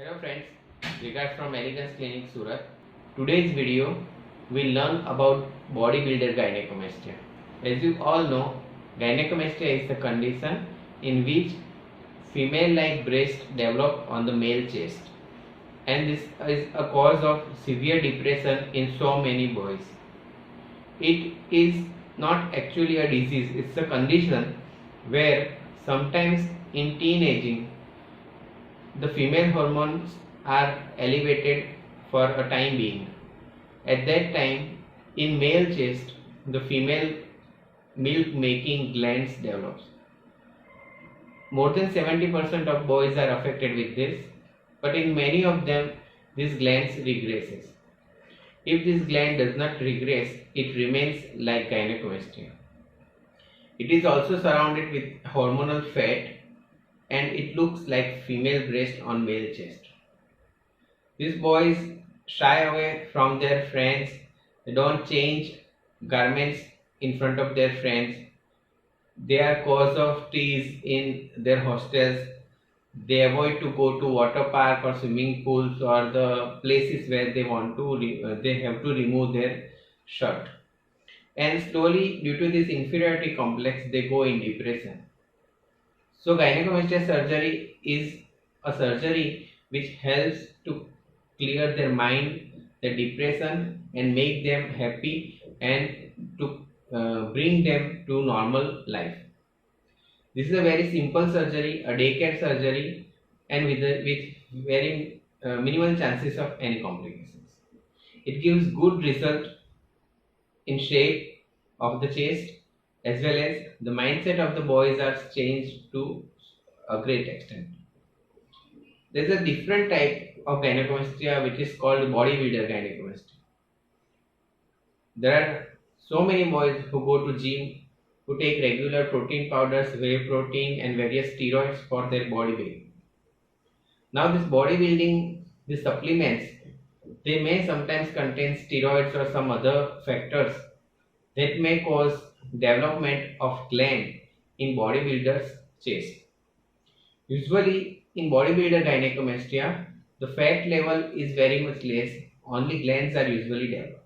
Hello friends, regards from Elegance Clinic Surat. Today's video will learn about bodybuilder gynecomastia. As you all know, gynecomastia is the condition in which female-like breasts develop on the male chest, and this is a cause of severe depression in so many boys. It is not actually a disease, it's a condition where sometimes in teenaging the female hormones are elevated for a time being. At that time, in male chest, the female milk making glands develops. More than 70% of boys are affected with this, but in many of them, this glands regresses. If this gland does not regress, it remains like gynecomastia. It is also surrounded with hormonal fat and it looks like female breast on male chest. These boys shy away from their friends, they don't change garments in front of their friends, they are cause of tease in their hostels, they avoid to go to water park or swimming pools or the places where they want to they have to remove their shirt, and slowly due to this inferiority complex they go in depression. So gynecomastia surgery is a surgery which helps to clear their mind, their depression, and make them happy and to bring them to normal life. This is a very simple surgery, a daycare surgery, and with very minimal chances of any complications. It gives good result in shape of the chest, as well as the mindset of the boys are changed to a great extent. There is a different type of gynecomastia which is called bodybuilder gynecomastia. There are so many boys who go to gym, who take regular protein powders, whey protein and various steroids for their body building. Now this bodybuilding, these supplements, they may sometimes contain steroids or some other factors that may cause development of gland in bodybuilder's chest. Usually in bodybuilder gynecomastia, the fat level is very much less, only glands are usually developed.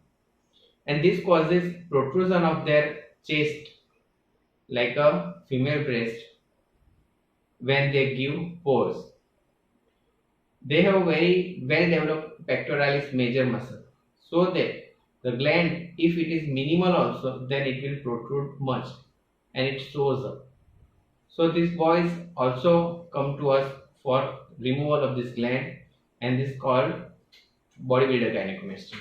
And this causes protrusion of their chest like a female breast when they give pose. They have a very well developed pectoralis major muscle, so that the gland, if it is minimal also, then it will protrude much and it shows up. So these boys also come to us for removal of this gland, and this is called bodybuilder gynecomastia.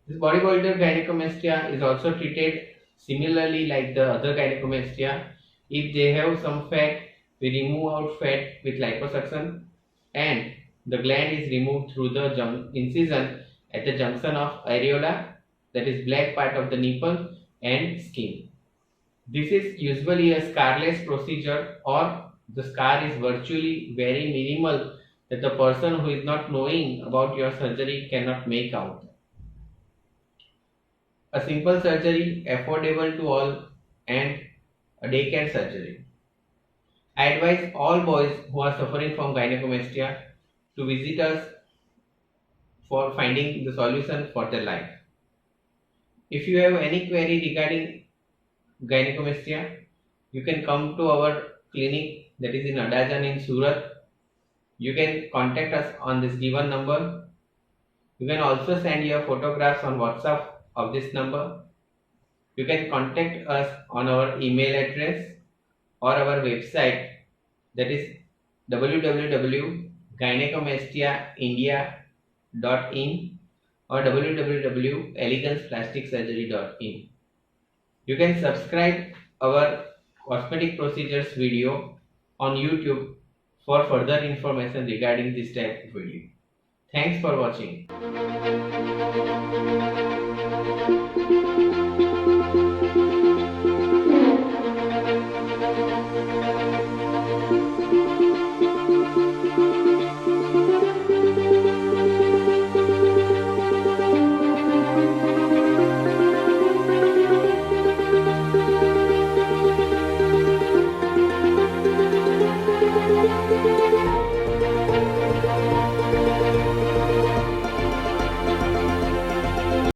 This bodybuilder gynecomastia is also treated similarly like the other gynecomastia. If they have some fat, we remove out fat with liposuction, and the gland is removed through the incision at the junction of areola, that is black part of the nipple, and skin. This is usually a scarless procedure, or the scar is virtually very minimal that the person who is not knowing about your surgery cannot make out. A simple surgery, affordable to all, and a daycare surgery. I advise all boys who are suffering from gynecomastia to visit us for finding the solution for their life. If you have any query regarding gynecomastia, you can come to our clinic, that is in Adajan in Surat. You can contact us on this given number. You can also send your photographs on WhatsApp of this number. You can contact us on our email address or our website, that is www.gynecomastiaindia.in or www.eleganceplasticsurgery.in. You can subscribe our cosmetic procedures video on YouTube for further information regarding this type of video. Thanks for watching.